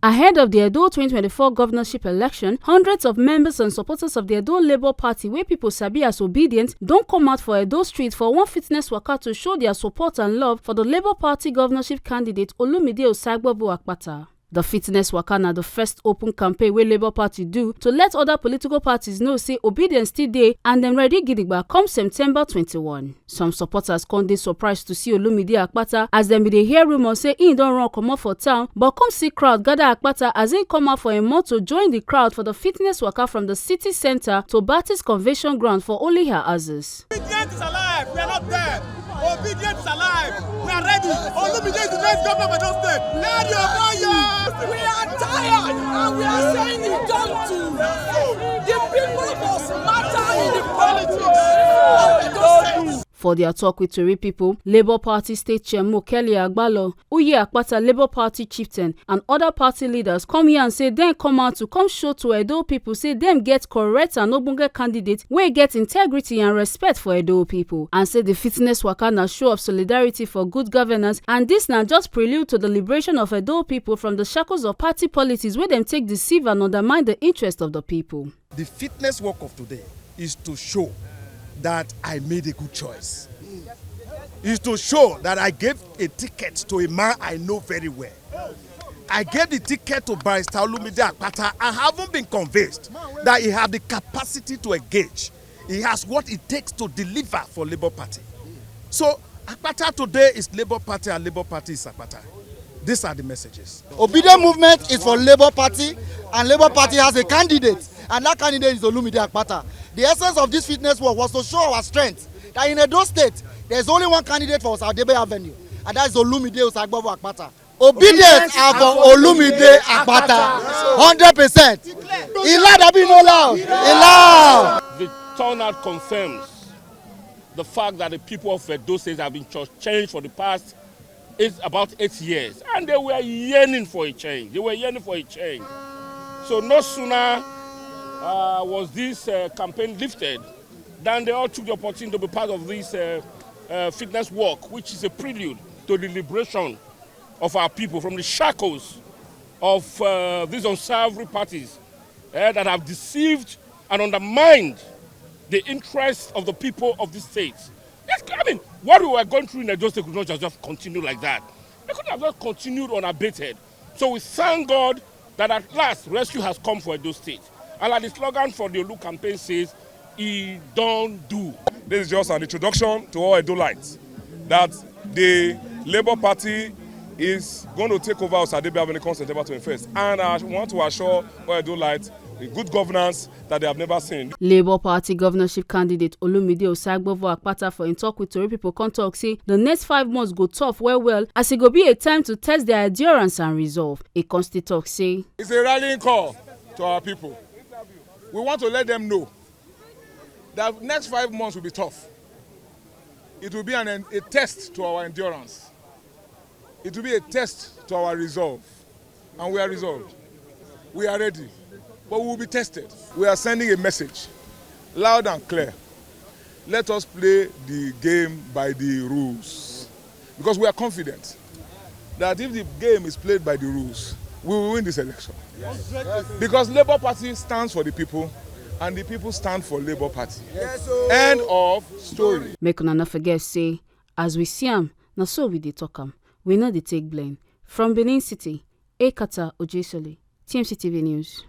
Ahead of the Edo 2024 governorship election, hundreds of members and supporters of the Edo Labour Party, wey people sabi as Obedient, don come out for Edo Street for one fitness waka to show their support and love for the Labour Party governorship candidate Olumide Akpata. The fitness waka na the first open campaign wey Labour Party do to let other political parties know say Obedience still dey and dem ready gidigba come September 21. Some supporters come dey surprised to see Olumide Akpata as dem bin dey hear rumours say he don run comot for town, but come see crowd gather Akpata as he come out for a month to join the crowd for the fitness waka from the city centre to Baptist Convention Ground for only her houses. Obedience is alive. We are not dead. Obedience is alive. We are ready. Olumide is the next governor of Edo State. Let your fire. We are tired and we are saying it don't do. The people must matter in the politics of Edo State. For their talk with Tori people, Labour Party State Chairman Ogbaloi, Akpata Labour Party chieftain, and other party leaders come here and say dem come out to come show to Edo people say dem get correct and ogbonge candidate wey get integrity and respect for Edo people, and say the fitness waka na show of solidarity for good governance, and this na just prelude to the liberation of Edo people from the shackles of party politics wey dem take deceive and undermine the interest of the people. The fitness work of today is to show that I made a good choice. Is to show that I gave a ticket to a man I know very well. I gave the ticket to Barrister Olumide Akpata and haven't been convinced that he has the capacity to engage. He has what it takes to deliver for Labour Party. So Akpata today is Labour Party and Labour Party is Akpata. These are the messages. Obedient movement is for Labour Party and Labour Party has a candidate, and that candidate is Olumide Akpata. The essence of this fitness work was to show our strength that in Edo State, there's only one candidate for Osadebe Avenue, and that is Olumide Akpata. Obedience are for Olumide Akpata, 100%. He loud, I be no loud. He loud. The turnout confirms the fact that the people of Edo State have been changed for the past about 8 years, and they were yearning for a change. So no sooner was this campaign lifted than they all took the opportunity to be part of this fitness walk, which is a prelude to the liberation of our people from the shackles of these unsavory parties that have deceived and undermined the interests of the people of this state. I mean, what we were going through in Edo State could not just continue like that. It could have just continued unabated. So we thank God that at last rescue has come for Edo State. And like the slogan for the Olu campaign says, "He don't do." This is just an introduction to all Edolites that the Labour Party is going to take over Osadebe Avenue on September 21st. And I want to assure all Edolites a good governance that they have never seen. Labour Party governorship candidate Olumide Akpata for in talk with Tori people come talk say the next 5 months go tough well as it go be a time to test their endurance and resolve. A constant talk say it's a rallying call to our people. We want to let them know that next 5 months will be tough. It will be a test to our endurance. It will be a test to our resolve. And we are resolved. We are ready. But we will be tested. We are sending a message, loud and clear. Let us play the game by the rules. Because we are confident that if the game is played by the rules, we will win this election. Yes. Because Labour Party stands for the people, and the people stand for Labour Party. Yes, end of story. Make una not forget say, as we see am, na so we dey talk am. We know they take blame. From Benin City, Ekata Ojesole, TMC TV News.